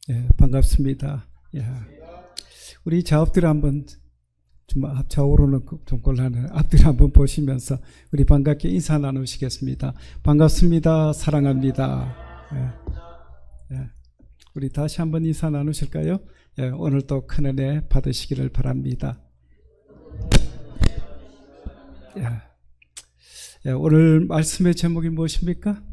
예, 반갑습니다. 예. 우리 자업들 한번 좀 좌우로는 좀 곤란해요. 앞뒤를 한번 보시면서 우리 반갑게 인사 나누시겠습니다. 반갑습니다. 사랑합니다. 예. 예. 우리 다시 한번 인사 나누실까요? 예, 오늘도 큰 은혜 받으시기를 바랍니다. 예. 예, 오늘 말씀의 제목이 무엇입니까?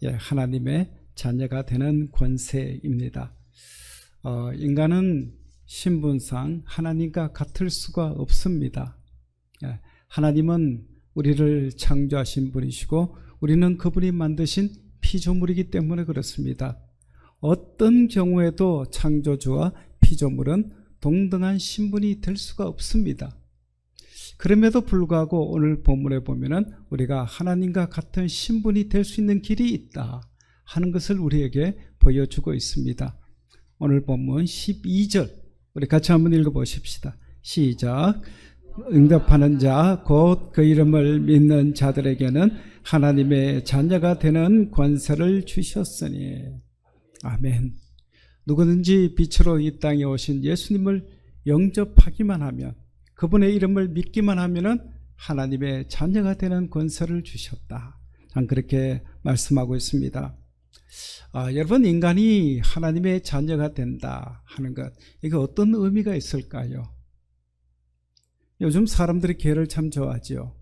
예, 하나님의 자녀가 되는 권세입니다. 인간은 신분상 하나님과 같을 수가 없습니다. 예, 하나님은 우리를 창조하신 분이시고 우리는 그분이 만드신 피조물이기 때문에 그렇습니다. 어떤 경우에도 창조주와 피조물은 동등한 신분이 될 수가 없습니다. 그럼에도 불구하고 오늘 본문에 보면은 우리가 하나님과 같은 신분이 될 수 있는 길이 있다 하는 것을 우리에게 보여주고 있습니다. 오늘 본문 12절 우리 같이 한번 읽어보십시다. 시작. 응답하는 자 곧 그 이름을 믿는 자들에게는 하나님의 자녀가 되는 권세를 주셨으니. 아멘. 누구든지 빛으로 이 땅에 오신 예수님을 영접하기만 하면, 그분의 이름을 믿기만 하면은 하나님의 자녀가 되는 권세를 주셨다. 참 그렇게 말씀하고 있습니다. 여러분, 인간이 하나님의 자녀가 된다 하는 것, 이게 어떤 의미가 있을까요? 요즘 사람들이 개를 참 좋아하죠.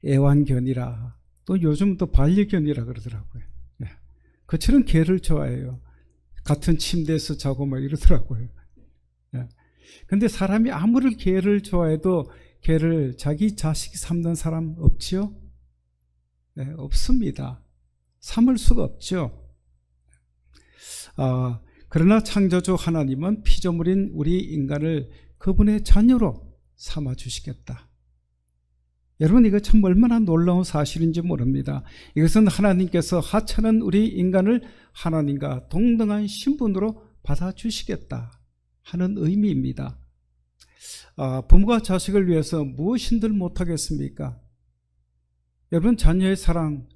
애완견이라, 또 요즘 또 반려견이라 그러더라고요. 네. 그처럼 개를 좋아해요. 같은 침대에서 자고 막 이러더라고요. 네. 근데 사람이 아무리 개를 좋아해도 개를 자기 자식이 삼는 사람 없지요? 네, 없습니다. 삼을 수가 없죠. 그러나 창조주 하나님은 피조물인 우리 인간을 그분의 자녀로 삼아주시겠다. 여러분, 이거 참 얼마나 놀라운 사실인지 모릅니다. 이것은 하나님께서 하찮은 우리 인간을 하나님과 동등한 신분으로 받아주시겠다 하는 의미입니다. 부모가 자식을 위해서 무엇인들 못하겠습니까? 여러분, 자녀의 사랑,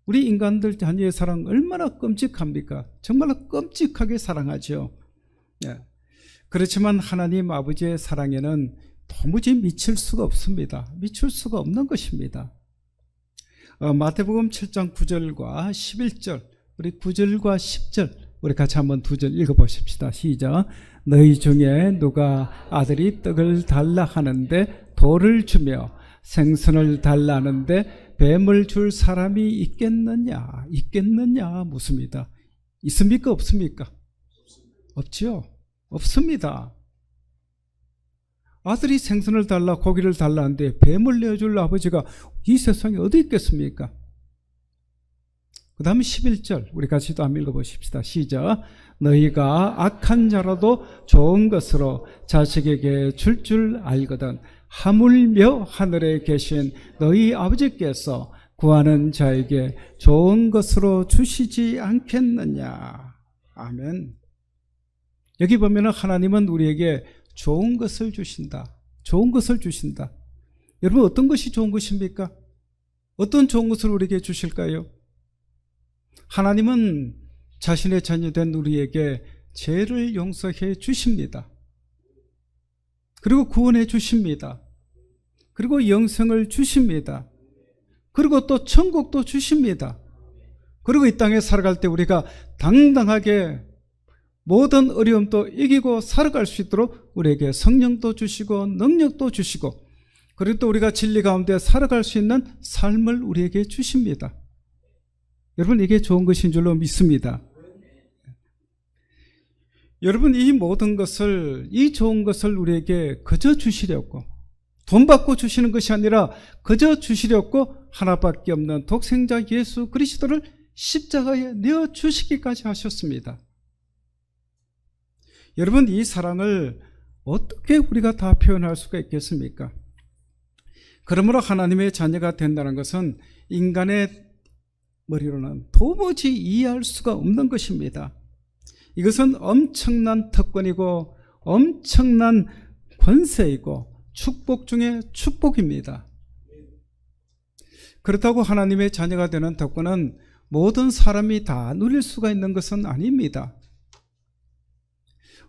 우리 인간들 자녀의 사랑 얼마나 끔찍합니까? 정말로 끔찍하게 사랑하죠. 예. 그렇지만 하나님 아버지의 사랑에는 도무지 미칠 수가 없습니다. 미칠 수가 없는 것입니다. 마태복음 7장 9절과 11절, 우리 9절과 10절 우리 같이 한번 두 절 읽어보십시다. 시작. 너희 중에 누가 아들이 떡을 달라 하는데 돌을 주며 생선을 달라 하는데 뱀을 줄 사람이 있겠느냐? 있겠느냐? 묻습니다. 있습니까? 없습니까? 없지요? 없습니다. 아들이 생선을 달라, 고기를 달라 하는데 뱀을 내어줄 아버지가 이 세상에 어디 있겠습니까? 그 다음에 11절 우리 같이 또 한번 읽어보십시다. 시작. 너희가 악한 자라도 좋은 것으로 자식에게 줄 알거든 하물며 하늘에 계신 너희 아버지께서 구하는 자에게 좋은 것으로 주시지 않겠느냐. 아멘. 여기 보면 하나님은 우리에게 좋은 것을 주신다. 좋은 것을 주신다. 여러분, 어떤 것이 좋은 것입니까? 어떤 좋은 것을 우리에게 주실까요? 하나님은 자신의 자녀된 우리에게 죄를 용서해 주십니다. 그리고 구원해 주십니다. 그리고 영생을 주십니다. 그리고 또 천국도 주십니다. 그리고 이 땅에 살아갈 때 우리가 당당하게 모든 어려움도 이기고 살아갈 수 있도록 우리에게 성령도 주시고 능력도 주시고, 그리고 또 우리가 진리 가운데 살아갈 수 있는 삶을 우리에게 주십니다. 여러분, 이게 좋은 것인 줄로 믿습니다. 여러분, 이 모든 것을, 이 좋은 것을 우리에게 그저 주시려고, 돈 받고 주시는 것이 아니라 그저 주시려고 하나밖에 없는 독생자 예수 그리스도를 십자가에 내어 주시기까지 하셨습니다. 여러분, 이 사랑을 어떻게 우리가 다 표현할 수가 있겠습니까? 그러므로 하나님의 자녀가 된다는 것은 인간의 머리로는 도무지 이해할 수가 없는 것입니다. 이것은 엄청난 특권이고 엄청난 권세이고 축복 중에 축복입니다. 그렇다고 하나님의 자녀가 되는 특권은 모든 사람이 다 누릴 수가 있는 것은 아닙니다.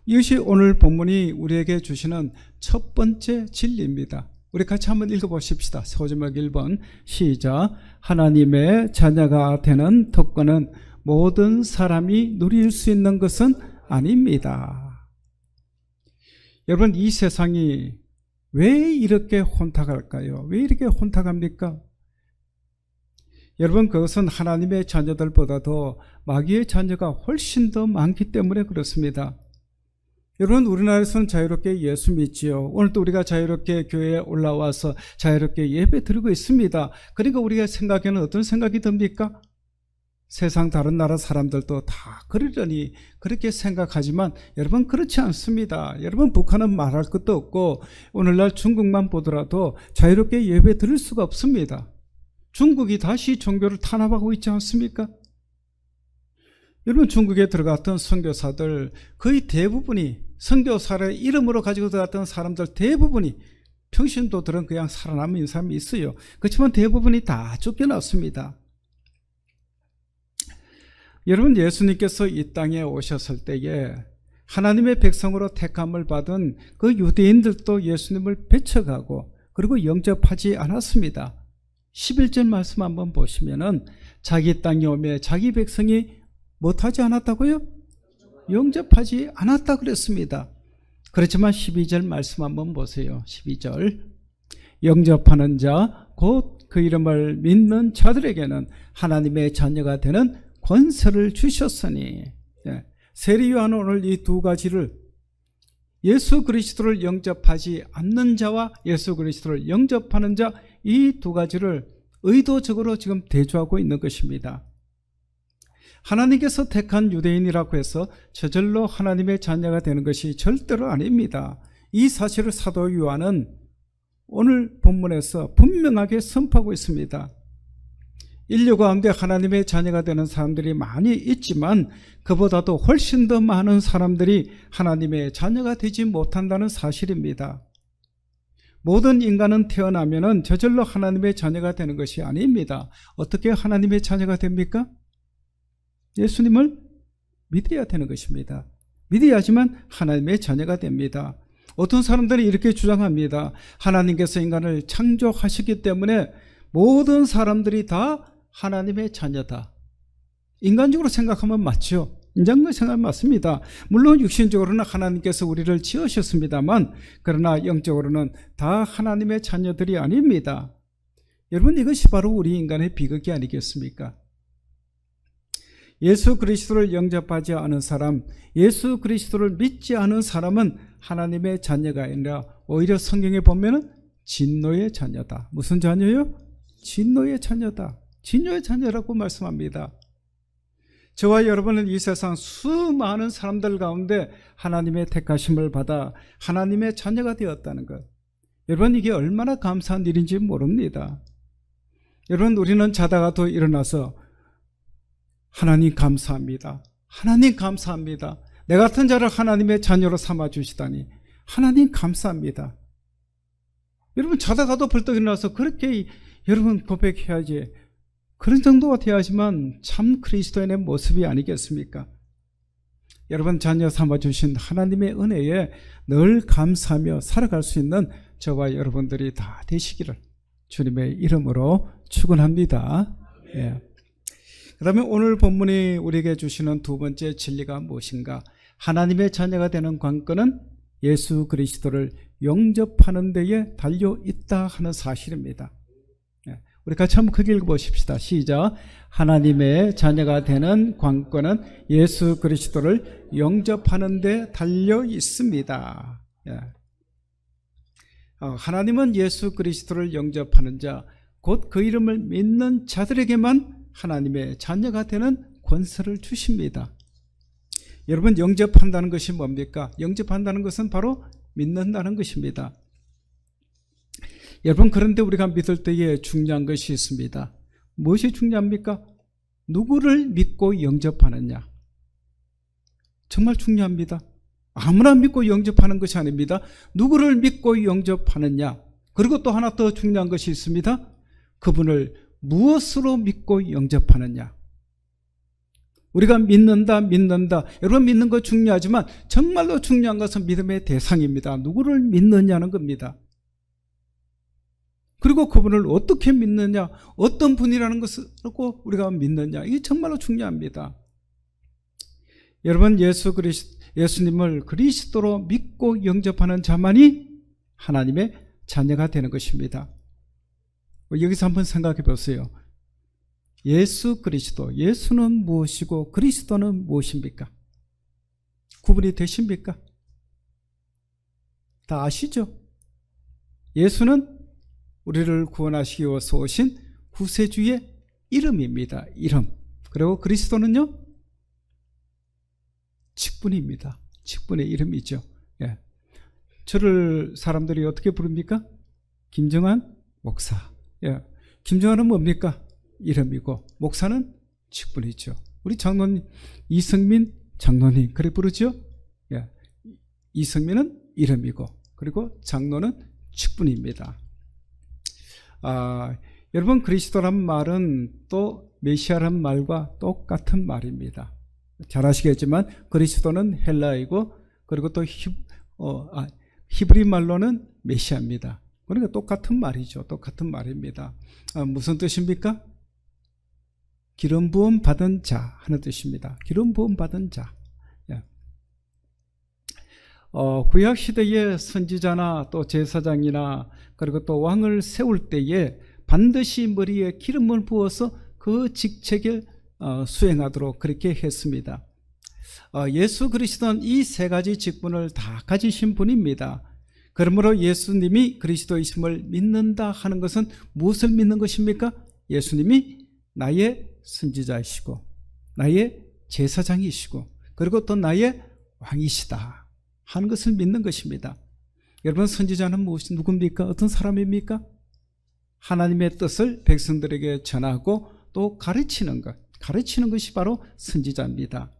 이것이 오늘 본문이 우리에게 주시는 첫 번째 진리입니다. 우리 같이 한번 읽어보십시다. 소제목 1번 시작. 하나님의 자녀가 되는 특권은 모든 사람이 누릴 수 있는 것은 아닙니다. 여러분, 이 세상이 왜 이렇게 혼탁할까요? 왜 이렇게 혼탁합니까? 여러분, 그것은 하나님의 자녀들보다도 마귀의 자녀가 훨씬 더 많기 때문에 그렇습니다. 여러분, 우리나라에서는 자유롭게 예수 믿지요. 오늘도 우리가 자유롭게 교회에 올라와서 자유롭게 예배 드리고 있습니다. 그러니까 우리가 생각에는 어떤 생각이 듭니까? 세상 다른 나라 사람들도 다 그러려니 그렇게 생각하지만 여러분, 그렇지 않습니다. 여러분, 북한은 말할 것도 없고 오늘날 중국만 보더라도 자유롭게 예배 드릴 수가 없습니다. 중국이 다시 종교를 탄압하고 있지 않습니까? 여러분, 중국에 들어갔던 선교사들 거의 대부분이, 선교사의 이름으로 가지고 들어갔던 사람들 대부분이, 평신도들은 그냥 살아남은 사람이 있어요. 그렇지만 대부분이 다 쫓겨났습니다. 여러분, 예수님께서 이 땅에 오셨을 때에 하나님의 백성으로 택함을 받은 그 유대인들도 예수님을 배척하고 그리고 영접하지 않았습니다. 11절 말씀 한번 보시면은 자기 땅에 오매 자기 백성이 못하지 않았다고요? 영접하지 않았다 그랬습니다. 그렇지만 12절 말씀 한번 보세요. 12절 영접하는 자 곧 그 이름을 믿는 자들에게는 하나님의 자녀가 되는 권세를 주셨으니. 세리요한은 오늘 이 두 가지를, 예수 그리스도를 영접하지 않는 자와 예수 그리스도를 영접하는 자, 이 두 가지를 의도적으로 지금 대조하고 있는 것입니다. 하나님께서 택한 유대인이라고 해서 저절로 하나님의 자녀가 되는 것이 절대로 아닙니다. 이 사실을 사도 요한은 오늘 본문에서 분명하게 선포하고 있습니다. 인류 가운데 하나님의 자녀가 되는 사람들이 많이 있지만 그보다도 훨씬 더 많은 사람들이 하나님의 자녀가 되지 못한다는 사실입니다. 모든 인간은 태어나면은 저절로 하나님의 자녀가 되는 것이 아닙니다. 어떻게 하나님의 자녀가 됩니까? 예수님을 믿어야 되는 것입니다. 믿어야지만 하나님의 자녀가 됩니다. 어떤 사람들이 이렇게 주장합니다. 하나님께서 인간을 창조하셨기 때문에 모든 사람들이 다 하나님의 자녀다. 인간적으로 생각하면 맞죠. 인간적으로 생각하면 맞습니다. 물론 육신적으로는 하나님께서 우리를 지으셨습니다만 그러나 영적으로는 다 하나님의 자녀들이 아닙니다. 여러분, 이것이 바로 우리 인간의 비극이 아니겠습니까? 예수 그리스도를 영접하지 않은 사람, 예수 그리스도를 믿지 않은 사람은 하나님의 자녀가 아니라 오히려 성경에 보면은 진노의 자녀다. 무슨 자녀요? 진노의 자녀다. 진노의 자녀라고 말씀합니다. 저와 여러분은 이 세상 수많은 사람들 가운데 하나님의 택하심을 받아 하나님의 자녀가 되었다는 것. 여러분, 이게 얼마나 감사한 일인지 모릅니다. 여러분, 우리는 자다가도 일어나서 하나님 감사합니다. 하나님 감사합니다. 내 같은 자를 하나님의 자녀로 삼아주시다니 하나님 감사합니다. 여러분, 자다가도 벌떡 일어나서 그렇게 여러분 고백해야지. 그런 정도가 돼야지만 참 그리스도인의 모습이 아니겠습니까? 여러분, 자녀 삼아주신 하나님의 은혜에 늘 감사하며 살아갈 수 있는 저와 여러분들이 다 되시기를 주님의 이름으로 축원합니다. 예. 그 다음에 오늘 본문이 우리에게 주시는 두 번째 진리가 무엇인가? 하나님의 자녀가 되는 관건은 예수 그리스도를 영접하는 데에 달려있다 하는 사실입니다. 우리 같이 한번 크게 읽어보십시다. 시작. 하나님의 자녀가 되는 관건은 예수 그리스도를 영접하는 데 달려있습니다. 하나님은 예수 그리스도를 영접하는 자, 곧 그 이름을 믿는 자들에게만 하나님의 자녀가 되는 권세를 주십니다. 여러분, 영접한다는 것이 뭡니까? 영접한다는 것은 바로 믿는다는 것입니다. 여러분, 그런데 우리가 믿을 때에 중요한 것이 있습니다. 무엇이 중요합니까? 누구를 믿고 영접하느냐. 정말 중요합니다. 아무나 믿고 영접하는 것이 아닙니다. 누구를 믿고 영접하느냐. 그리고 또 하나 더 중요한 것이 있습니다. 그분을 무엇으로 믿고 영접하느냐. 우리가 믿는다. 여러분 믿는 거 중요하지만 정말로 중요한 것은 믿음의 대상입니다. 누구를 믿느냐는 겁니다. 그리고 그분을 어떻게 믿느냐, 어떤 분이라는 것을 우리가 믿느냐, 이게 정말로 중요합니다. 여러분 예수님을 그리스도로 믿고 영접하는 자만이 하나님의 자녀가 되는 것입니다. 여기서 한번 생각해 보세요. 예수 그리스도, 예수는 무엇이고 그리스도는 무엇입니까? 구분이 되십니까? 다 아시죠? 예수는 우리를 구원하시기 위해서 오신 구세주의 이름입니다. 이름. 그리고 그리스도는요? 직분입니다. 직분의 이름이죠. 예. 저를 사람들이 어떻게 부릅니까? 김정한 목사. 예. 김정한은 뭡니까? 이름이고 목사는 직분이죠. 우리 장로님 이성민 장로님 그래 부르죠. 예. 이성민은 이름이고 그리고 장로는 직분입니다. 여러분 그리스도란 말은 또 메시아란 말과 똑같은 말입니다. 잘 아시겠지만 그리스도는 헬라이고 그리고 또 히브리 말로는 메시아입니다. 그러니까 똑같은 말이죠. 똑같은 말입니다. 무슨 뜻입니까? 기름 부음 받은 자 하는 뜻입니다. 기름 부음 받은 자. 구약 시대의 선지자나 또 제사장이나 그리고 또 왕을 세울 때에 반드시 머리에 기름을 부어서 그 직책을 수행하도록 그렇게 했습니다. 예수 그리스도는 이 세 가지 직분을 다 가지신 분입니다. 그러므로 예수님이 그리스도이심을 믿는다 하는 것은 무엇을 믿는 것입니까? 예수님이 나의 선지자이시고 나의 제사장이시고 그리고 또 나의 왕이시다 하는 것을 믿는 것입니다. 여러분 선지자는 누굽니까? 어떤 사람입니까? 하나님의 뜻을 백성들에게 전하고 또 가르치는 것이 바로 선지자입니다.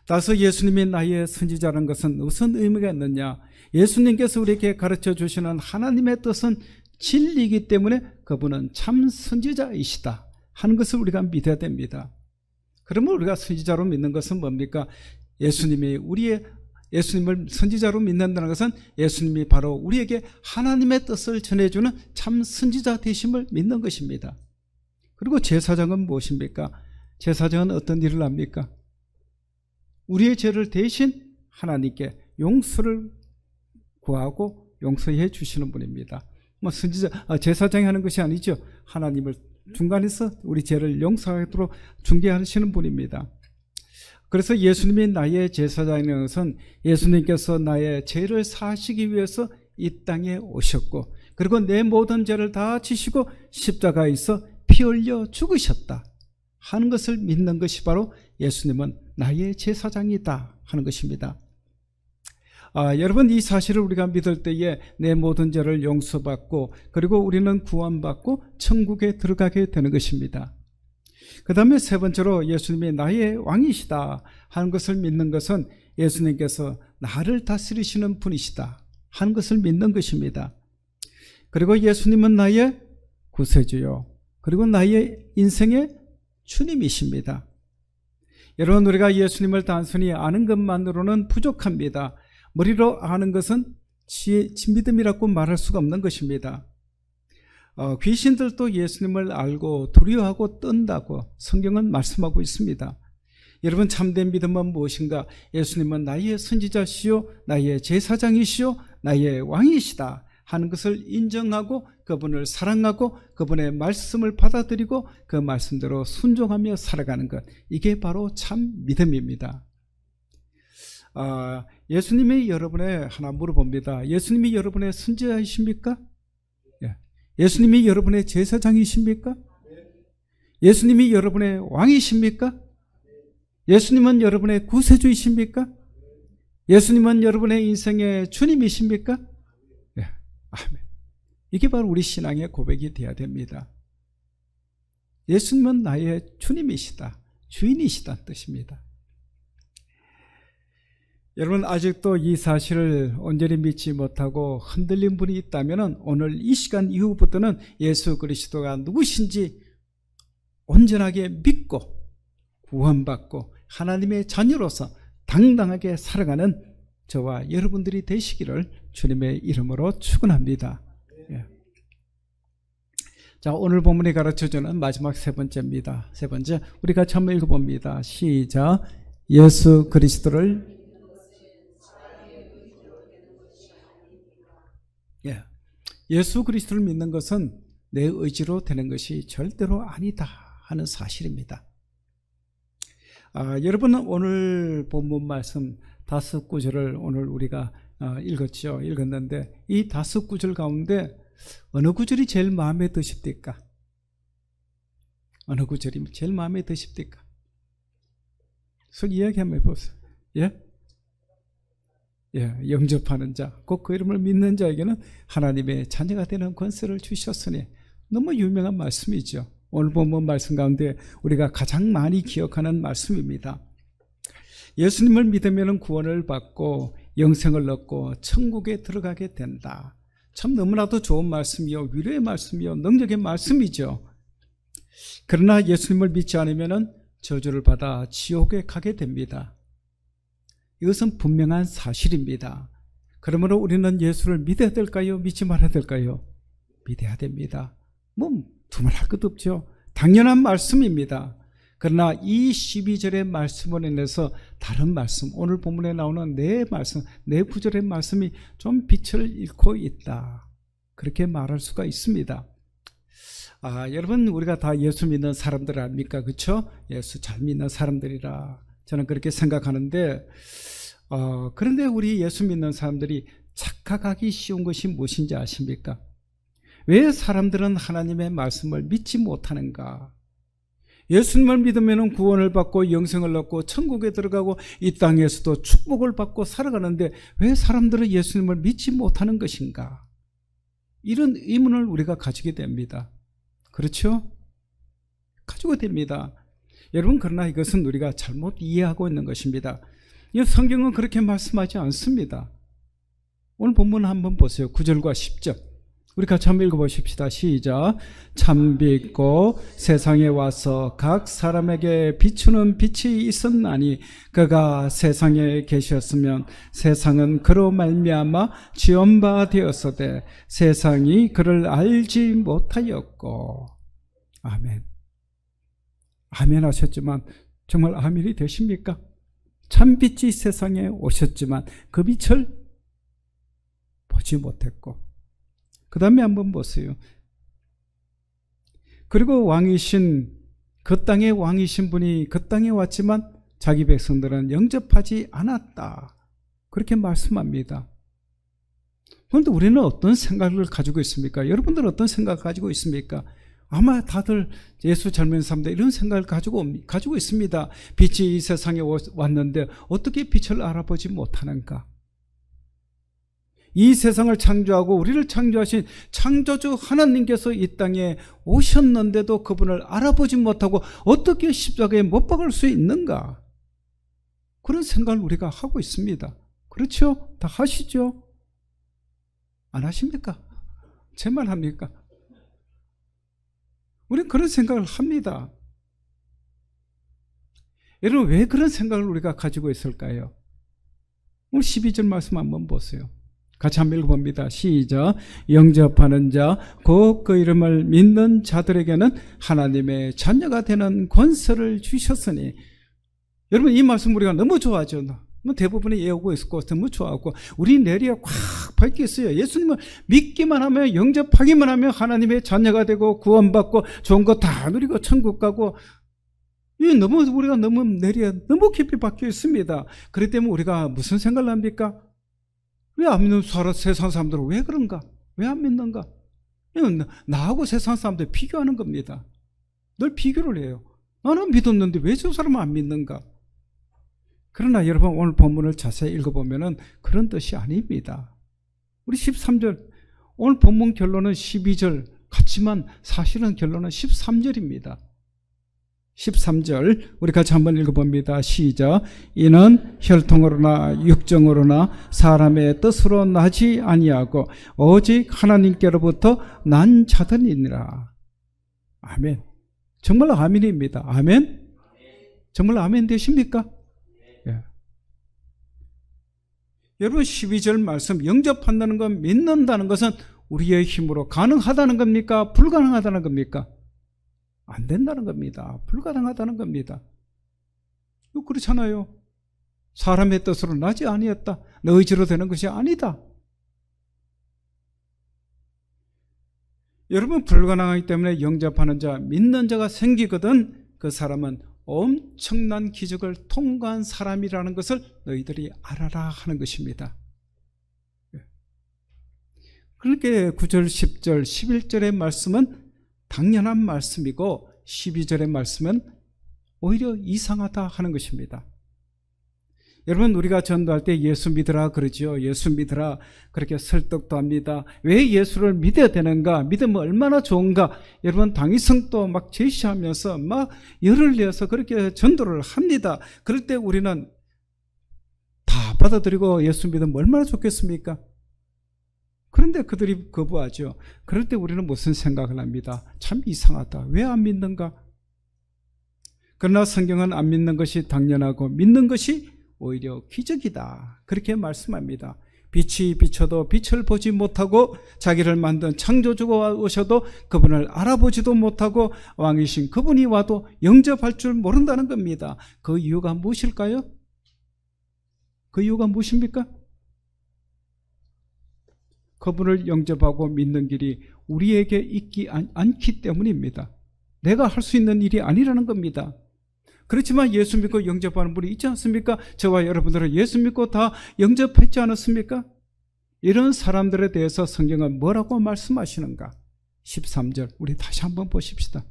따라서 예수님이 나의 선지자라는 것은 무슨 의미가 있느냐? 예수님께서 우리에게 가르쳐 주시는 하나님의 뜻은 진리이기 때문에 그분은 참 선지자이시다 하는 것을 우리가 믿어야 됩니다. 그러면 우리가 선지자로 믿는 것은 뭡니까? 예수님을 선지자로 믿는다는 것은 예수님이 바로 우리에게 하나님의 뜻을 전해주는 참 선지자 되심을 믿는 것입니다. 그리고 제사장은 무엇입니까? 제사장은 어떤 일을 합니까? 우리의 죄를 대신 하나님께 용서를 구하고 용서해 주시는 분입니다. 제사장이 하는 것이 아니죠. 하나님을 중간에서 우리 죄를 용서하도록 중개하시는 분입니다. 그래서 예수님이 나의 제사장이라는 것은 예수님께서 나의 죄를 사하시기 위해서 이 땅에 오셨고 그리고 내 모든 죄를 다 지시고 십자가에서 피 흘려 죽으셨다 하는 것을 믿는 것이 바로 예수님은 나의 제사장이다 하는 것입니다. 여러분 이 사실을 우리가 믿을 때에 내 모든 죄를 용서받고 그리고 우리는 구원받고 천국에 들어가게 되는 것입니다. 그 다음에 세 번째로 예수님이 나의 왕이시다 하는 것을 믿는 것은 예수님께서 나를 다스리시는 분이시다 하는 것을 믿는 것입니다. 그리고 예수님은 나의 구세주요 그리고 나의 인생의 주님이십니다. 여러분 우리가 예수님을 단순히 아는 것만으로는 부족합니다. 머리로 아는 것은 믿음이라고 말할 수가 없는 것입니다. 귀신들도 예수님을 알고 두려워하고 떤다고 성경은 말씀하고 있습니다. 여러분 참된 믿음은 무엇인가? 예수님은 나의 선지자시요 나의 제사장이시요 나의 왕이시다 하는 것을 인정하고 그분을 사랑하고 그분의 말씀을 받아들이고 그 말씀대로 순종하며 살아가는 것, 이게 바로 참 믿음입니다. 예수님이 여러분의 하나 물어봅니다. 예수님이 여러분의 선지자이십니까? 예수님이 여러분의 제사장이십니까? 예수님이 여러분의 왕이십니까? 예수님은 여러분의 구세주이십니까? 예수님은 여러분의 인생의 주님이십니까? 아멘. 이게 바로 우리 신앙의 고백이 되어야 됩니다. 예수님은 나의 주님이시다, 주인이시다는 뜻입니다. 여러분 아직도 이 사실을 온전히 믿지 못하고 흔들린 분이 있다면 오늘 이 시간 이후부터는 예수 그리스도가 누구신지 온전하게 믿고 구원받고 하나님의 자녀로서 당당하게 살아가는 저와 여러분들이 되시기를 주님의 이름으로 축원합니다. 예. 자, 오늘 본문이 가르쳐주는 마지막 세 번째입니다. 세 번째, 우리 같이 한번 읽어봅니다. 시작. 예수 그리스도를 예수 그리스도를 믿는 것은 내 의지로 되는 것이 절대로 아니다 하는 사실입니다. 여러분은 오늘 본문 말씀 5구절을 오늘 우리가 읽었는데 이 5구절 가운데 어느 구절이 제일 마음에 드십니까? 어느 구절이 제일 마음에 드십니까? 속 이야기 한번 해보세요. 영접하는 자, 곧 그 이름을 믿는 자에게는 하나님의 자녀가 되는 권세를 주셨으니, 너무 유명한 말씀이죠. 오늘 본문 말씀 가운데 우리가 가장 많이 기억하는 말씀입니다. 예수님을 믿으면 구원을 받고 영생을 얻고 천국에 들어가게 된다. 참 너무나도 좋은 말씀이요, 위로의 말씀이요, 능력의 말씀이죠. 그러나 예수님을 믿지 않으면 저주를 받아 지옥에 가게 됩니다. 이것은 분명한 사실입니다. 그러므로 우리는 예수를 믿어야 될까요? 믿지 말아야 될까요? 믿어야 됩니다. 두말할 것도 없죠. 당연한 말씀입니다. 그러나 이 12절의 말씀으로 인해서 다른 말씀, 오늘 본문에 나오는 네 구절의 말씀이 좀 빛을 잃고 있다, 그렇게 말할 수가 있습니다. 여러분, 우리가 다 예수 믿는 사람들 아닙니까? 그렇죠? 예수 잘 믿는 사람들이라 저는 그렇게 생각하는데, 그런데 우리 예수 믿는 사람들이 착각하기 쉬운 것이 무엇인지 아십니까? 왜 사람들은 하나님의 말씀을 믿지 못하는가? 예수님을 믿으면 구원을 받고 영생을 얻고 천국에 들어가고 이 땅에서도 축복을 받고 살아가는데 왜 사람들은 예수님을 믿지 못하는 것인가? 이런 의문을 우리가 가지게 됩니다. 그렇죠? 가지고 됩니다. 여러분, 그러나 이것은 우리가 잘못 이해하고 있는 것입니다. 성경은 그렇게 말씀하지 않습니다. 오늘 본문 한번 보세요. 9절과 10절. 우리 같이 한번 읽어보십시다. 시작. 참 빛고 세상에 와서 각 사람에게 비추는 빛이 있었나니 그가 세상에 계셨으면 세상은 그로 말미암아 지은 바 되었으되 세상이 그를 알지 못하였고. 아멘. 아멘 하셨지만 정말 아멘이 되십니까? 참 빛이 세상에 오셨지만 그 빛을 보지 못했고, 그 다음에 한번 보세요. 그리고 그 땅의 왕이신 분이 그 땅에 왔지만 자기 백성들은 영접하지 않았다, 그렇게 말씀합니다. 그런데 우리는 어떤 생각을 가지고 있습니까? 여러분들은 어떤 생각을 가지고 있습니까? 아마 다들 예수 잘 믿는 사람들 이런 생각을 가지고 있습니다. 빛이 이 세상에 왔는데 어떻게 빛을 알아보지 못하는가? 이 세상을 창조하고 우리를 창조하신 창조주 하나님께서 이 땅에 오셨는데도 그분을 알아보지 못하고 어떻게 십자가에 못 박을 수 있는가? 그런 생각을 우리가 하고 있습니다. 그렇죠? 다 하시죠? 안 하십니까? 제 말 합니까? 우리는 그런 생각을 합니다. 여러분, 왜 그런 생각을 우리가 가지고 있을까요? 오늘 12절 말씀 한번 보세요. 같이 한번 읽어봅니다. 시작. 영접하는 자, 곧 그 이름을 믿는 자들에게는 하나님의 자녀가 되는 권세를 주셨으니. 여러분, 이 말씀 우리가 너무 좋아하죠. 대부분이 외우고 있고 너무 좋아하고 우리 뇌리에 꽉 박혀 있어요. 예수님을 믿기만 하면, 영접하기만 하면 하나님의 자녀가 되고 구원받고 좋은 거 다 누리고 천국 가고, 우리가 너무 뇌리에 너무 깊이 박혀 있습니다. 그렇기 때문에 우리가 무슨 생각을 합니까? 왜 안 믿는 세상 사람들은 왜 그런가? 왜 안 믿는가? 나하고 세상 사람들 비교하는 겁니다. 늘 비교를 해요. 나는 믿었는데 왜 저 사람은 안 믿는가? 그러나 여러분, 오늘 본문을 자세히 읽어보면 그런 뜻이 아닙니다. 우리 13절, 오늘 본문 결론은 12절 같지만 사실은 결론은 13절입니다. 13절 우리 같이 한번 읽어봅니다. 시작. 이는 혈통으로나 육정으로나 사람의 뜻으로 나지 아니하고 오직 하나님께로부터 난 자들이니라. 아멘. 정말 아멘입니다. 아멘. 정말 아멘 되십니까? 예. 여러분 12절 말씀 영접한다는 것, 믿는다는 것은 우리의 힘으로 가능하다는 겁니까? 불가능하다는 겁니까? 안 된다는 겁니다. 불가능하다는 겁니다. 그렇잖아요. 사람의 뜻으로 나지 아니었다. 너 의지로 되는 것이 아니다. 여러분 불가능하기 때문에 영접하는 자, 믿는 자가 생기거든 그 사람은 엄청난 기적을 통과한 사람이라는 것을 너희들이 알아라 하는 것입니다. 그렇게 9절, 10절, 11절의 말씀은 당연한 말씀이고 12절의 말씀은 오히려 이상하다 하는 것입니다. 여러분 우리가 전도할 때 예수 믿으라 그러죠. 예수 믿으라 그렇게 설득도 합니다. 왜 예수를 믿어야 되는가? 믿으면 얼마나 좋은가? 여러분 당위성도 막 제시하면서 막 열을 내서 그렇게 전도를 합니다. 그럴 때 우리는 다 받아들이고 예수 믿으면 얼마나 좋겠습니까? 그런데 그들이 거부하죠. 그럴 때 우리는 무슨 생각을 합니다. 참 이상하다. 왜 안 믿는가? 그러나 성경은 안 믿는 것이 당연하고 믿는 것이 오히려 기적이다. 그렇게 말씀합니다. 빛이 비춰도 빛을 보지 못하고 자기를 만든 창조주가 오셔도 그분을 알아보지도 못하고 왕이신 그분이 와도 영접할 줄 모른다는 겁니다. 그 이유가 무엇일까요? 그 이유가 무엇입니까? 그분을 영접하고 믿는 길이 우리에게 있지 않기 때문입니다. 내가 할 수 있는 일이 아니라는 겁니다. 그렇지만 예수 믿고 영접하는 분이 있지 않습니까? 저와 여러분들은 예수 믿고 다 영접했지 않았습니까? 이런 사람들에 대해서 성경은 뭐라고 말씀하시는가? 13절 우리 다시 한번 보십시다.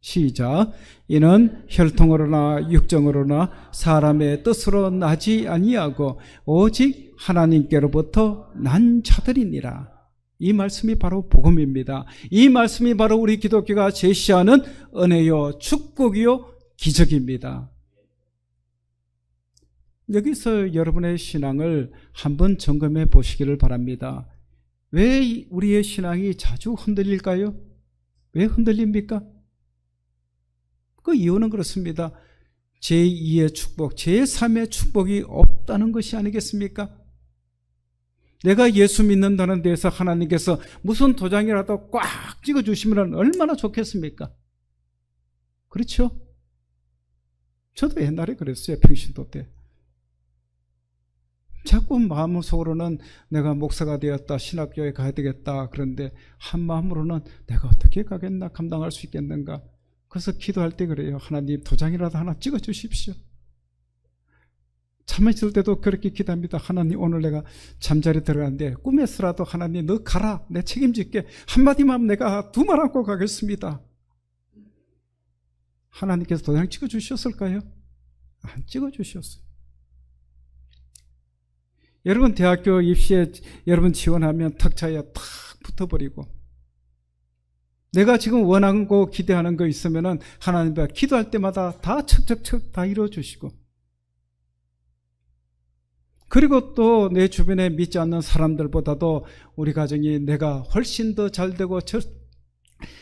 시작. 이는 혈통으로나 육정으로나 사람의 뜻으로 나지 아니하고 오직 하나님께로부터 난 자들이니라. 이 말씀이 바로 복음입니다. 이 말씀이 바로 우리 기독교가 제시하는 은혜요 축복이요 기적입니다. 여기서 여러분의 신앙을 한번 점검해 보시기를 바랍니다. 왜 우리의 신앙이 자주 흔들릴까요? 왜 흔들립니까? 그 이유는 그렇습니다. 제2의 축복, 제3의 축복이 없다는 것이 아니겠습니까? 내가 예수 믿는다는 데에서 하나님께서 무슨 도장이라도 꽉 찍어주시면 얼마나 좋겠습니까? 그렇죠? 저도 옛날에 그랬어요. 평신도 때. 자꾸 마음속으로는 내가 목사가 되었다, 신학교에 가야 되겠다. 그런데 한마음으로는 내가 어떻게 가겠나, 감당할 수 있겠는가. 그래서 기도할 때 그래요. 하나님 도장이라도 하나 찍어주십시오. 잠에 있을 때도 그렇게 기도합니다. 하나님 오늘 내가 잠자리 들어가는데 꿈에서라도 하나님 너 가라, 내 책임질게. 한마디만 내가 두 말 안고 가겠습니다. 하나님께서 도장 찍어주셨을까요? 안 찍어주셨어요. 여러분 대학교 입시에 여러분 지원하면 탁자에 탁 붙어버리고 내가 지금 원하고 기대하는 거 있으면 하나님과 기도할 때마다 다 척척척 다 이루어주시고 그리고 또 내 주변에 믿지 않는 사람들보다도 우리 가정이 내가 훨씬 더 잘되고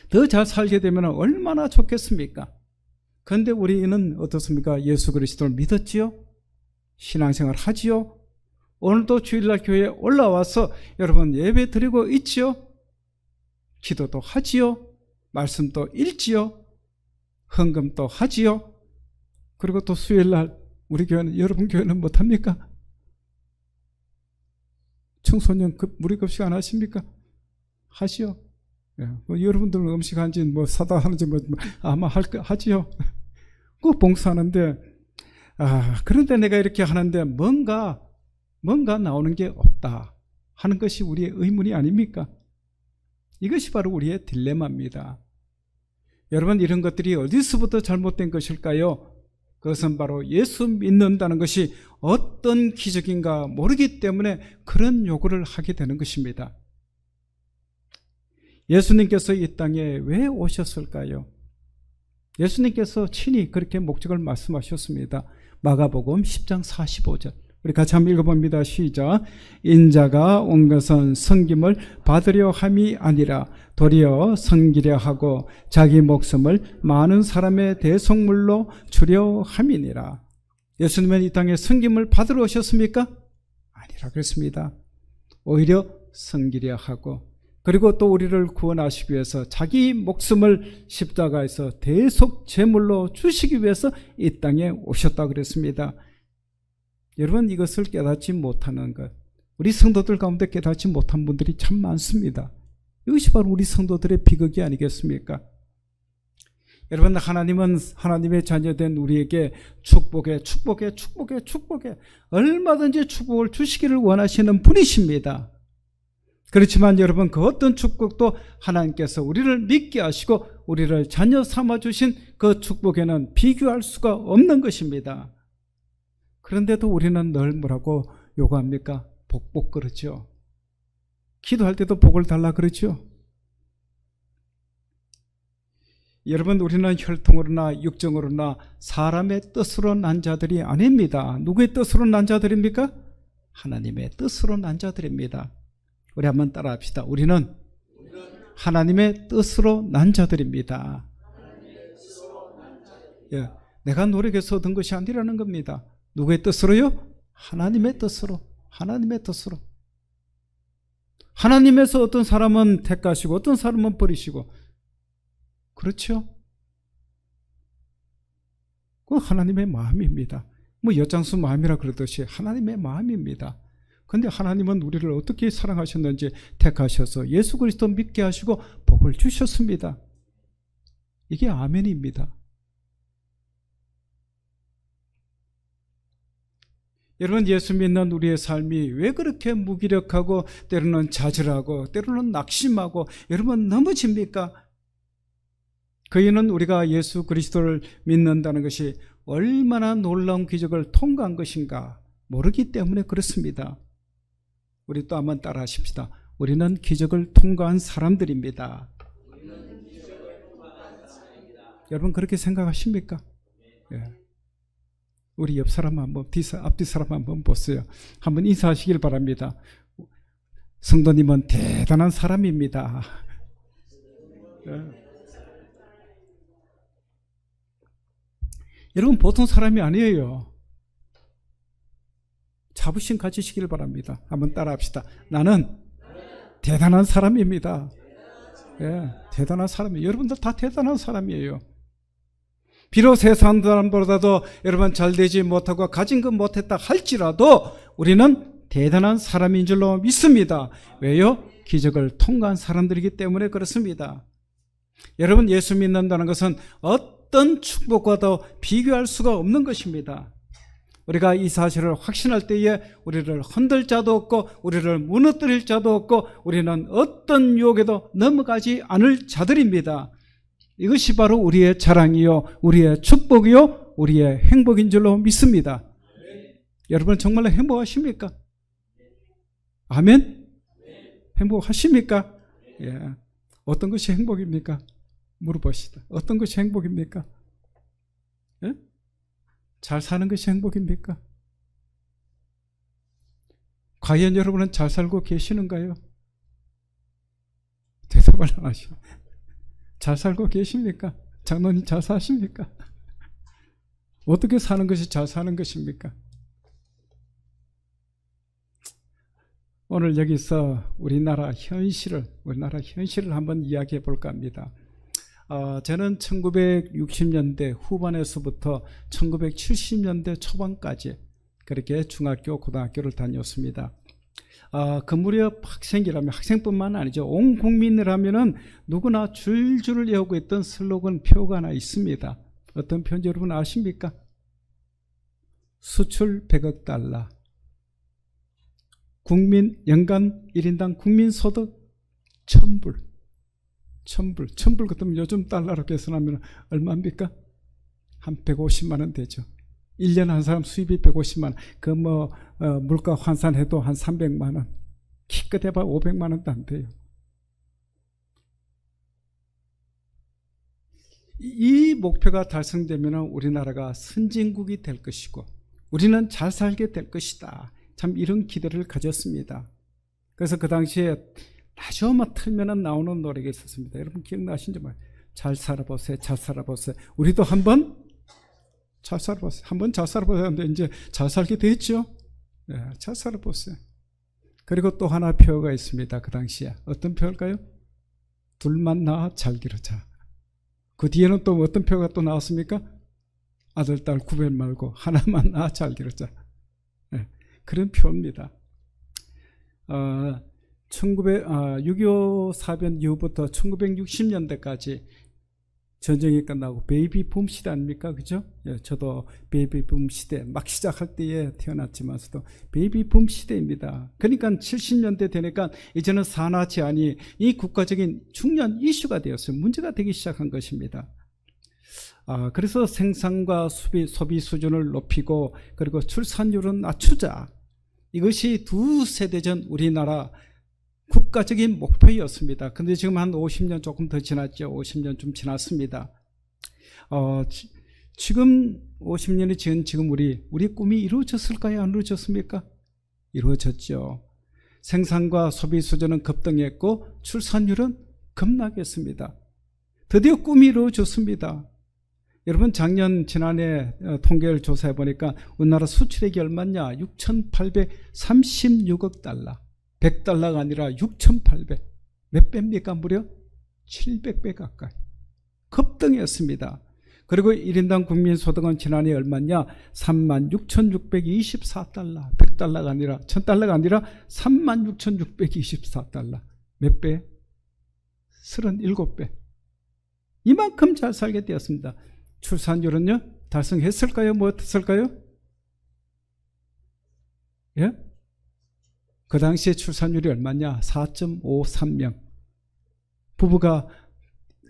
더 잘 살게 되면 얼마나 좋겠습니까? 그런데 우리는 어떻습니까? 예수 그리스도를 믿었지요? 신앙생활 하지요? 오늘도 주일날 교회에 올라와서 여러분 예배 드리고 있지요? 기도도 하지요? 말씀도 읽지요? 헌금도 하지요? 그리고 또 수요일날 우리 교회는, 여러분 교회는 못합니까? 청소년 무리급식 안 하십니까? 하시오. 예, 여러분들 음식 한지 사다 하는지 아마 하지요. 꼭 봉사하는데 그런데 내가 이렇게 하는데 뭔가 나오는 게 없다 하는 것이 우리의 의문이 아닙니까? 이것이 바로 우리의 딜레마입니다. 여러분 이런 것들이 어디서부터 잘못된 것일까요? 그것은 바로 예수 믿는다는 것이 어떤 기적인가 모르기 때문에 그런 요구를 하게 되는 것입니다. 예수님께서 이 땅에 왜 오셨을까요? 예수님께서 친히 그렇게 목적을 말씀하셨습니다. 마가복음 10장 45절 우리 같이 한번 읽어봅니다. 시작. 인자가 온 것은 섬김을 받으려 함이 아니라 도리어 섬기려 하고 자기 목숨을 많은 사람의 대속물로 주려 함이니라. 예수님은 이 땅에 섬김을 받으러 오셨습니까? 아니라 그랬습니다. 오히려 섬기려 하고, 그리고 또 우리를 구원하시기 위해서 자기 목숨을 십자가에서 대속 제물로 주시기 위해서 이 땅에 오셨다고 그랬습니다. 여러분, 이것을 깨닫지 못하는 것, 우리 성도들 가운데 깨닫지 못한 분들이 참 많습니다. 이것이 바로 우리 성도들의 비극이 아니겠습니까? 여러분, 하나님은 하나님의 자녀된 우리에게 축복에 얼마든지 축복을 주시기를 원하시는 분이십니다. 그렇지만 여러분, 그 어떤 축복도 하나님께서 우리를 믿게 하시고 우리를 자녀 삼아주신 그 축복에는 비교할 수가 없는 것입니다. 그런데도 우리는 늘 뭐라고 요구합니까? 복 그러죠. 기도할 때도 복을 달라 그러죠. 여러분, 우리는 혈통으로나 육정으로나 사람의 뜻으로 난 자들이 아닙니다. 누구의 뜻으로 난 자들입니까? 하나님의 뜻으로 난 자들입니다. 우리 한번 따라 합시다. 우리는 하나님의 뜻으로 난 자들입니다. 예, 내가 노력해서 얻은 것이 아니라는 겁니다. 누구의 뜻으로요? 하나님의 뜻으로. 하나님의 뜻으로. 하나님에서 어떤 사람은 택하시고 어떤 사람은 버리시고, 그렇죠? 그건 하나님의 마음입니다. 뭐 엿장수 마음이라 그러듯이 하나님의 마음입니다. 그런데 하나님은 우리를 어떻게 사랑하셨는지 택하셔서 예수 그리스도 믿게 하시고 복을 주셨습니다. 이게 아멘입니다. 여러분, 예수 믿는 우리의 삶이 왜 그렇게 무기력하고 때로는 좌절하고 때로는 낙심하고 여러분 넘어집니까? 그 이유는 우리가 예수 그리스도를 믿는다는 것이 얼마나 놀라운 기적을 통과한 것인가 모르기 때문에 그렇습니다. 우리 또 한번 따라 하십시다. 우리는 기적을 통과한 사람들입니다. 여러분, 그렇게 생각하십니까? 예. 우리 옆 사람 한번, 앞뒤 사람 한번 보세요. 한번 인사하시길 바랍니다. 성도님은 대단한 사람입니다. 예. 여러분, 보통 사람이 아니에요. 자부심 가지시길 바랍니다. 한번 따라 합시다. 나는 대단한 사람입니다. 예, 대단한 사람이에요. 여러분들 다 대단한 사람이에요. 비록 세상 사람보다도 여러분 잘 되지 못하고 가진 것 못했다 할지라도 우리는 대단한 사람인 줄로 믿습니다. 왜요? 기적을 통과한 사람들이기 때문에 그렇습니다. 여러분, 예수 믿는다는 것은 어떤 축복과도 비교할 수가 없는 것입니다. 우리가 이 사실을 확신할 때에 우리를 흔들 자도 없고 우리를 무너뜨릴 자도 없고 우리는 어떤 유혹에도 넘어가지 않을 자들입니다. 이것이 바로 우리의 자랑이요, 우리의 축복이요, 우리의 행복인 줄로 믿습니다. 여러분, 정말로 행복하십니까? 아멘? 행복하십니까? 예. 어떤 것이 행복입니까? 물어봅시다. 어떤 것이 행복입니까? 예? 잘 사는 것이 행복입니까? 과연 여러분은 잘 살고 계시는가요? 대답을 안 하시오. 잘 살고 계십니까? 장로님 잘 사십니까? 어떻게 사는 것이 잘 사는 것입니까? 오늘 여기서 우리나라 현실을 한번 이야기해 볼까 합니다. 저는 1960년대 후반에서부터 1970년대 초반까지 그렇게 중학교, 고등학교를 다녔습니다. 그 무렵 학생뿐만 아니죠. 온 국민이라면은 누구나 줄줄을 외우고 있던 슬로건 표가 하나 있습니다. 어떤 표인지 여러분 아십니까? 수출 100억 달러. 연간 1인당 국민소득 1000불. 1000불 같으면 요즘 달러로 계산하면 얼마입니까? 한 150만 원 되죠. 1년 한 사람 수입이 150만 원. 물가 환산해도 한 300만 원. 기껏 해봐 500만 원도 안 돼요. 이 목표가 달성되면 우리나라가 선진국이 될 것이고 우리는 잘 살게 될 것이다. 참 이런 기대를 가졌습니다. 그래서 그 당시에 라디오만 틀면 나오는 노래가 있었습니다. 여러분 기억나시는지 모르겠어요. 잘 살아보세요. 잘 살아보세요. 우리도 한번 잘 살아보세요. 한번 잘 살아보세요. 하는데 이제 잘 살게 됐죠. 네, 잘 살아보세요. 그리고 또 하나 표어가 있습니다. 그 당시에 어떤 표어일까요? 둘만 낳아 잘 기르자. 그 뒤에는 또 어떤 표어가 또 나왔습니까? 아들, 딸 구별 말고 하나만 낳아 잘 기르자. 네, 그런 표어입니다. 6.25 사변 이후부터 1960년대까지 전쟁이 끝나고 베이비붐 시대 아닙니까? 그죠? 예, 저도 베이비붐 시대 막 시작할 때에 태어났지만서도 베이비붐 시대입니다. 그러니까 70년대 되니까 이제는 산하 제한이 이 국가적인 중요한 이슈가 되었어요. 문제가 되기 시작한 것입니다. 그래서 생산과 소비 수준을 높이고 그리고 출산율은 낮추자. 이것이 두 세대 전 우리나라 국가적인 목표였습니다. 근데 지금 한 50년 조금 더 지났죠. 50년 좀 지났습니다. 지금 50년이 지은 지금 우리 꿈이 이루어졌을까요? 안 이루어졌습니까? 이루어졌죠. 생산과 소비 수준은 급등했고 출산율은 급락했습니다. 드디어 꿈이 이루어졌습니다. 여러분 지난해 통계를 조사해 보니까 우리나라 수출액이 얼마냐? 6,836억 달러. 100달러가 아니라 6,800. 몇 배입니까? 무려 700배 가까이. 급등했습니다. 그리고 1인당 국민소득은 지난해 얼마냐? 36,624달러. 100달러가 아니라 1,000달러가 아니라 36,624달러. 몇 배? 37배. 이만큼 잘 살게 되었습니다. 출산율은요? 달성했을까요? 못했을까요? 예? 그 당시에 출산율이 얼마냐? 4.53명. 부부가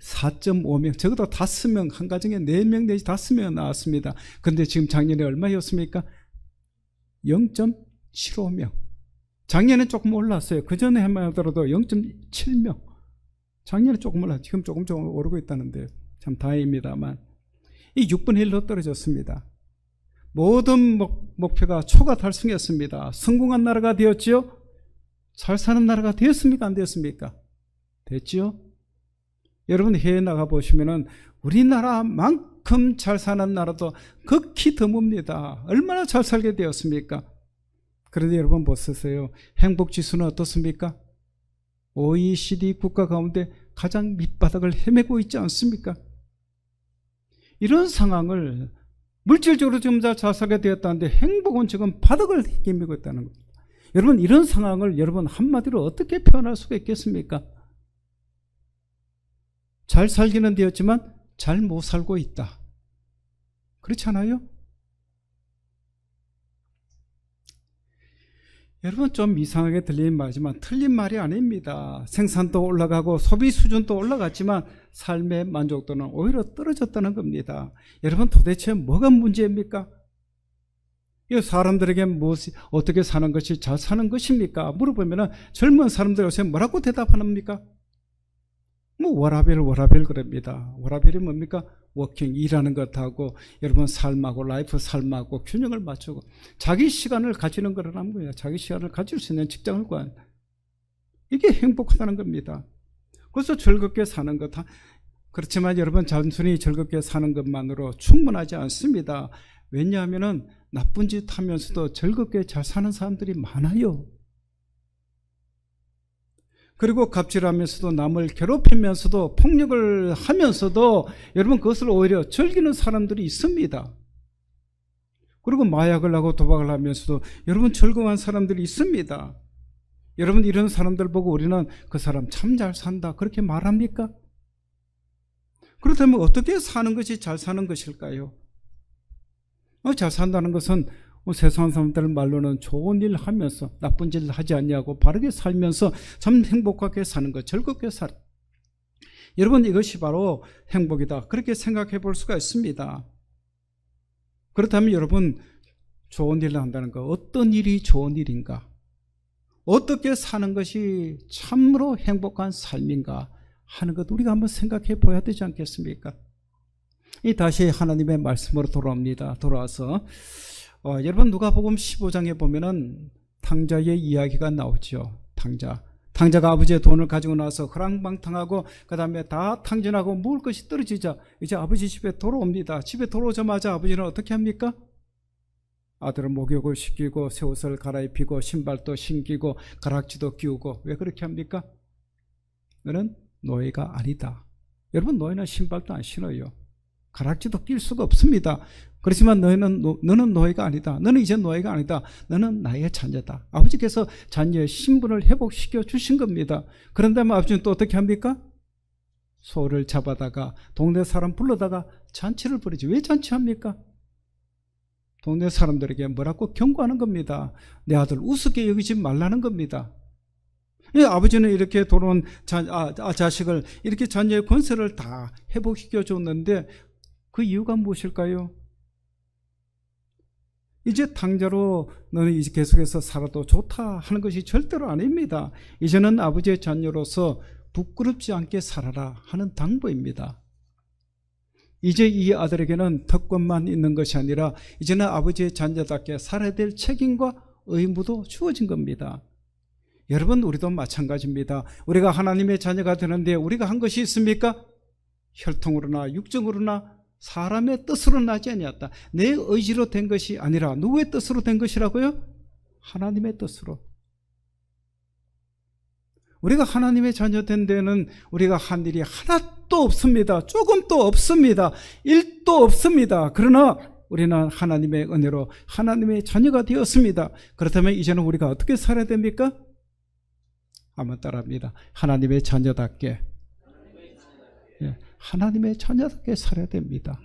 4.5명, 적어도 5명, 한 가정에 4명 내지 5명 나왔습니다. 그런데 지금 작년에 얼마였습니까? 0.75명. 작년에 조금 올랐어요. 그 전에 한번 하더라도 0.7명. 작년에 조금 올랐어요. 지금 조금 오르고 있다는데 참 다행입니다만 이 6분의 1로 떨어졌습니다. 모든 목표가 초과 달성했습니다. 성공한 나라가 되었지요? 잘 사는 나라가 되었습니까? 안 되었습니까? 됐지요? 여러분 해외 나가보시면은 우리나라만큼 잘 사는 나라도 극히 드뭅니다. 얼마나 잘 살게 되었습니까? 그런데 여러분 보세요. 행복지수는 어떻습니까? OECD 국가 가운데 가장 밑바닥을 헤매고 있지 않습니까? 이런 상황을 물질적으로 지금 잘 살게 되었다는데 행복은 지금 바닥을 기미고 있다는 겁니다. 여러분 이런 상황을 여러분 한마디로 어떻게 표현할 수가 있겠습니까? 잘 살기는 되었지만 잘 못 살고 있다. 그렇지 않아요? 여러분 좀 이상하게 들리는 말이지만 틀린 말이 아닙니다. 생산도 올라가고 소비 수준도 올라갔지만 삶의 만족도는 오히려 떨어졌다는 겁니다. 여러분 도대체 뭐가 문제입니까? 이 사람들에게 어떻게 사는 것이 잘 사는 것입니까? 물어보면 젊은 사람들 요새 뭐라고 대답합니까? 워라밸 그럽니다. 워라밸이 뭡니까? 워킹, 일하는 것하고 여러분 삶하고 라이프 삶하고 균형을 맞추고 자기 시간을 가지는 거라는 거예요. 자기 시간을 가질 수 있는 직장을 구한. 이게 행복하다는 겁니다. 그래서 즐겁게 사는 것. 그렇지만 여러분 단순히 즐겁게 사는 것만으로 충분하지 않습니다. 왜냐하면 나쁜 짓 하면서도 즐겁게 잘 사는 사람들이 많아요. 그리고 갑질하면서도 남을 괴롭히면서도 폭력을 하면서도 여러분 그것을 오히려 즐기는 사람들이 있습니다. 그리고 마약을 하고 도박을 하면서도 여러분 즐거워한 사람들이 있습니다. 여러분 이런 사람들 보고 우리는 그 사람 참 잘 산다 그렇게 말합니까? 그렇다면 어떻게 사는 것이 잘 사는 것일까요? 잘 산다는 것은 세상 사람들 말로는 좋은 일 하면서 나쁜 짓을 하지 않냐고 바르게 살면서 참 행복하게 사는 것, 즐겁게 살아. 여러분 이것이 바로 행복이다. 그렇게 생각해 볼 수가 있습니다. 그렇다면 여러분 좋은 일을 한다는 것, 어떤 일이 좋은 일인가? 어떻게 사는 것이 참으로 행복한 삶인가 하는 것 우리가 한번 생각해 봐야 되지 않겠습니까? 다시 하나님의 말씀으로 돌아옵니다. 돌아와서 여러분 누가복음 15장에 보면은 탕자의 이야기가 나오죠. 탕자가 아버지의 돈을 가지고 나서 허랑방탕하고 그 다음에 다 탕진하고 먹을 것이 떨어지자 이제 아버지 집에 돌아옵니다. 집에 돌아오자마자 아버지는 어떻게 합니까? 아들은 목욕을 시키고 새 옷을 갈아입히고 신발도 신기고 가락지도 끼우고. 왜 그렇게 합니까? 너는 노예가 아니다. 여러분, 노예는 신발도 안 신어요. 가락지도 낄 수가 없습니다. 그렇지만 너는 노예가 아니다. 너는 이제 노예가 아니다. 너는 나의 자녀다. 아버지께서 자녀의 신분을 회복시켜 주신 겁니다. 그런다면 아버지는 또 어떻게 합니까? 소를 잡아다가 동네 사람 불러다가 잔치를 벌이지. 왜 잔치합니까? 동네 사람들에게 뭐라고 경고하는 겁니다. 내 아들 우습게 여기지 말라는 겁니다. 아버지는 이렇게 돌아온 자식을 이렇게 자녀의 권세를 다 회복시켜 줬는데 그 이유가 무엇일까요? 이제 탕자로 너는 이제 계속해서 살아도 좋다 하는 것이 절대로 아닙니다. 이제는 아버지의 자녀로서 부끄럽지 않게 살아라 하는 당부입니다. 이제 이 아들에게는 특권만 있는 것이 아니라 이제는 아버지의 자녀답게 살아야 될 책임과 의무도 주어진 겁니다. 여러분, 우리도 마찬가지입니다. 우리가 하나님의 자녀가 되는데 우리가 한 것이 있습니까? 혈통으로나 육정으로나 사람의 뜻으로 나지 아니었다. 내 의지로 된 것이 아니라 누구의 뜻으로 된 것이라고요? 하나님의 뜻으로. 우리가 하나님의 자녀 된 데는 우리가 한 일이 하나도 없습니다. 조금도 없습니다. 1도 없습니다. 그러나 우리는 하나님의 은혜로 하나님의 자녀가 되었습니다. 그렇다면 이제는 우리가 어떻게 살아야 됩니까? 한번 따라합니다. 하나님의 자녀답게, 하나님의 자녀답게 살아야 됩니다.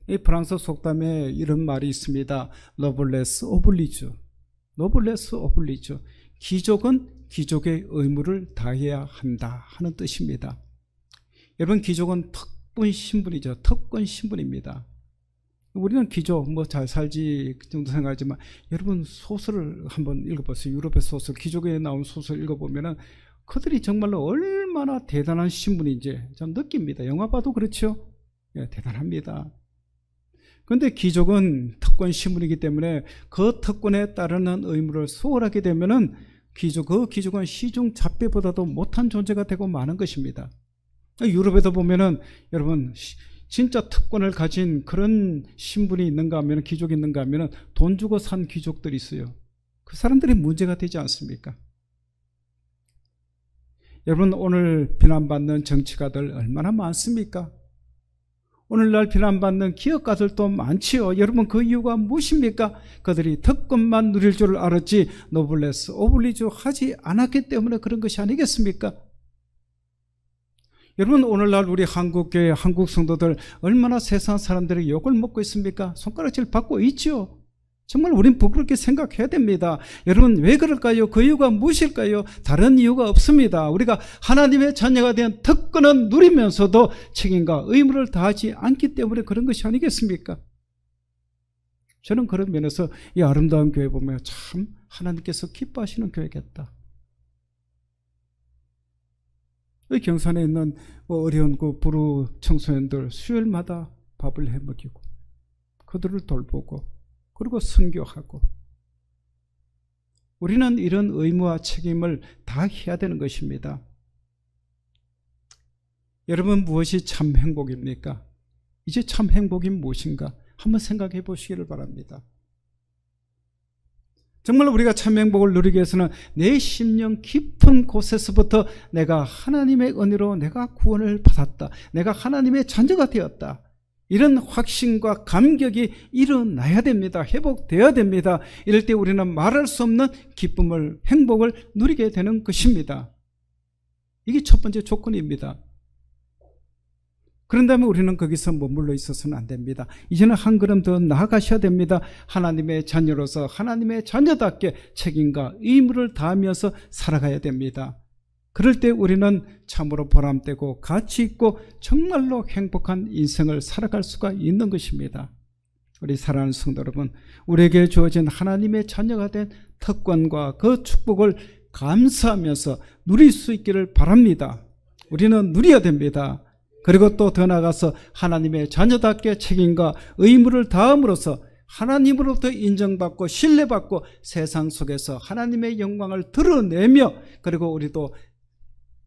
이 프랑스 속담에 이런 말이 있습니다. 노블레스 오블리주. 노블레스 오블리주. 귀족은 귀족의 의무를 다해야 한다 하는 뜻입니다. 여러분, 귀족은 특권 신분이죠. 특권 신분입니다. 우리는 귀족 잘 살지 그 정도 생각하지만 여러분, 소설을 한번 읽어보세요. 유럽의 소설, 귀족에 나온 소설 읽어보면은 그들이 정말로 얼마나 대단한 신분인지 좀 느낍니다. 영화 봐도 그렇죠. 대단합니다. 그런데 귀족은 특권 신분이기 때문에 그 특권에 따르는 의무를 소홀하게 되면은 그 귀족은 시중 잡배보다도 못한 존재가 되고 마는 것입니다. 유럽에도 보면은 여러분, 진짜 특권을 가진 그런 신분이 있는가 하면, 귀족이 있는가 하면 돈 주고 산 귀족들이 있어요. 그 사람들이 문제가 되지 않습니까? 여러분, 오늘 비난받는 정치가들 얼마나 많습니까? 오늘날 비난받는 기업가들도 많지요. 여러분, 그 이유가 무엇입니까? 그들이 특권만 누릴 줄 알았지 노블레스 오블리주 하지 않았기 때문에 그런 것이 아니겠습니까? 여러분, 오늘날 우리 한국교회, 한국 성도들 얼마나 세상 사람들이 욕을 먹고 있습니까? 손가락질 받고 있죠. 정말 우린 부끄럽게 생각해야 됩니다. 여러분, 왜 그럴까요? 그 이유가 무엇일까요? 다른 이유가 없습니다. 우리가 하나님의 자녀가 된 특권은 누리면서도 책임과 의무를 다하지 않기 때문에 그런 것이 아니겠습니까? 저는 그런 면에서 이 아름다운 교회 보면 참 하나님께서 기뻐하시는 교회겠다. 경산에 있는 어려운 부르 청소년들 수요일마다 밥을 해 먹이고 그들을 돌보고 그리고 선교하고, 우리는 이런 의무와 책임을 다 해야 되는 것입니다. 여러분, 무엇이 참 행복입니까? 이제 참 행복이 무엇인가 한번 생각해 보시기를 바랍니다. 정말 우리가 참 행복을 누리기 위해서는 내 심령 깊은 곳에서부터 내가 하나님의 은혜로 내가 구원을 받았다, 내가 하나님의 자녀가 되었다, 이런 확신과 감격이 일어나야 됩니다. 회복되어야 됩니다. 이럴 때 우리는 말할 수 없는 기쁨을, 행복을 누리게 되는 것입니다. 이게 첫 번째 조건입니다. 그런다면 우리는 거기서 머물러 있어서는 안 됩니다. 이제는 한 걸음 더 나아가셔야 됩니다. 하나님의 자녀로서 하나님의 자녀답게 책임과 의무를 다하면서 살아가야 됩니다. 그럴 때 우리는 참으로 보람되고 가치 있고 정말로 행복한 인생을 살아갈 수가 있는 것입니다. 우리 사랑하는 성도 여러분, 우리에게 주어진 하나님의 자녀가 된 특권과 그 축복을 감사하면서 누릴 수 있기를 바랍니다. 우리는 누려야 됩니다. 그리고 또 더 나아가서 하나님의 자녀답게 책임과 의무를 다함으로써 하나님으로부터 인정받고 신뢰받고 세상 속에서 하나님의 영광을 드러내며 그리고 우리도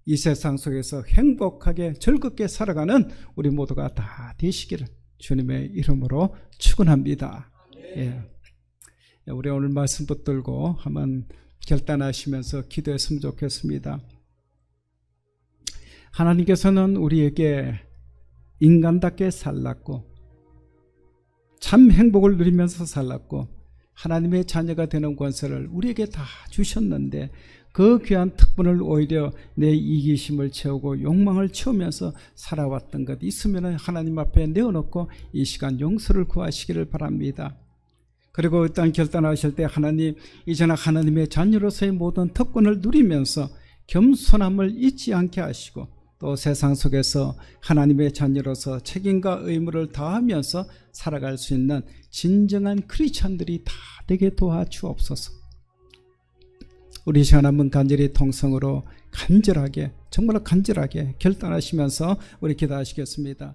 이 세상 속에서 행복하게 즐겁게 살아가는 우리 모두가 다 되시기를 주님의 이름으로 축원합니다. 예. 우리 오늘 말씀 붙들고 한번 결단하시면서 기도했으면 좋겠습니다. 하나님께서는 우리에게 인간답게 살랐고 참 행복을 누리면서 살랐고 하나님의 자녀가 되는 권세를 우리에게 다 주셨는데 그 귀한 특권을 오히려 내 이기심을 채우고 욕망을 채우면서 살아왔던 것 있으면 하나님 앞에 내어놓고 이 시간 용서를 구하시기를 바랍니다. 그리고 일단 결단하실 때 하나님 이제는 하나님의 자녀로서의 모든 특권을 누리면서 겸손함을 잊지 않게 하시고 또 세상 속에서 하나님의 자녀로서 책임과 의무를 다하면서 살아갈 수 있는 진정한 크리스찬들이 다 되게 도와주옵소서. 우리 시간 한번 간절히 통성으로 간절하게 정말 간절하게 결단하시면서 우리 기도하시겠습니다.